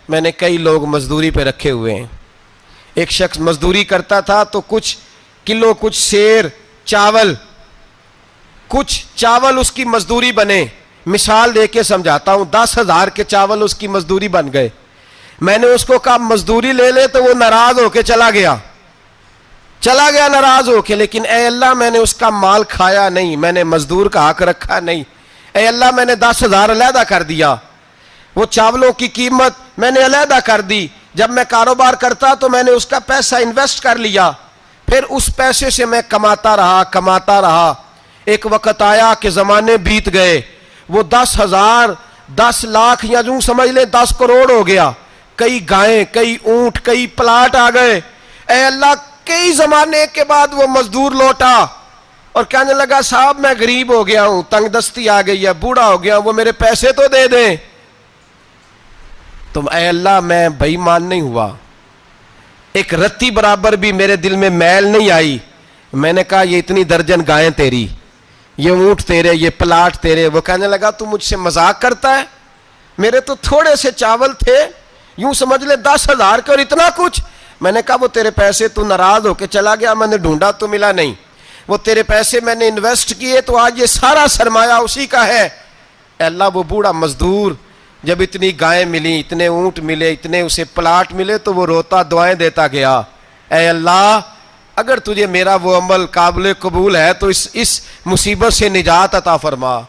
میں نے کئی لوگ مزدوری پہ رکھے ہوئے ہیں. ایک شخص مزدوری کرتا تھا تو کچھ کلو کچھ سیر چاول اس کی مزدوری بنے. مثال دے کے سمجھاتا ہوں, 10,000 کے چاول اس کی مزدوری بن گئے. میں نے اس کو کہا مزدوری لے لے تو وہ ناراض ہو کے چلا گیا ناراض ہو کے. لیکن اے اللہ میں نے اس کا مال کھایا نہیں, میں نے مزدور کا حق رکھا نہیں. اے اللہ میں نے 10,000 علیحدہ کر دیا, وہ چاولوں کی قیمت میں نے علیحدہ کر دی. جب میں کاروبار کرتا تو میں نے اس کا پیسہ انویسٹ کر لیا, پھر اس پیسے سے میں کماتا رہا. ایک وقت آیا کہ زمانے بیت گئے, وہ 10,000 10 لاکھ یا جو سمجھ لے 10 کروڑ ہو گیا. کئی گائیں, کئی اونٹ, کئی پلاٹ آ گئے. اے اللہ کئی زمانے کے بعد وہ مزدور لوٹا اور کہنے لگا صاحب میں غریب ہو گیا ہوں, تنگ دستی آ گئی ہے, بوڑھا ہو گیا, وہ میرے پیسے تو دے دیں. تو اے اللہ میں بے ایمان نہیں ہوا, ایک رتی برابر بھی میرے دل میں میل نہیں آئی. میں نے کہا یہ اتنی درجن گائیں تیری, یہ اونٹ تیرے, یہ پلاٹ تیرے. وہ کہنے لگا تو مجھ سے مذاق کرتا ہے, میرے تو تھوڑے سے چاول تھے, یوں سمجھ لے 10,000 کے اور اتنا کچھ. میں نے کہا وہ تیرے پیسے, تو ناراض ہو کے چلا گیا, میں نے ڈھونڈا تو ملا نہیں. وہ تیرے پیسے میں نے انویسٹ کیے تو آج یہ سارا سرمایہ اسی کا ہے. اے اللہ وہ بوڑھا مزدور جب اتنی گائیں ملی, اتنے اونٹ ملے, اتنے اسے پلاٹ ملے تو وہ روتا دعائیں دیتا گیا. اے اللہ اگر تجھے میرا وہ عمل قابل قبول ہے تو اس مصیبت سے نجات عطا فرما.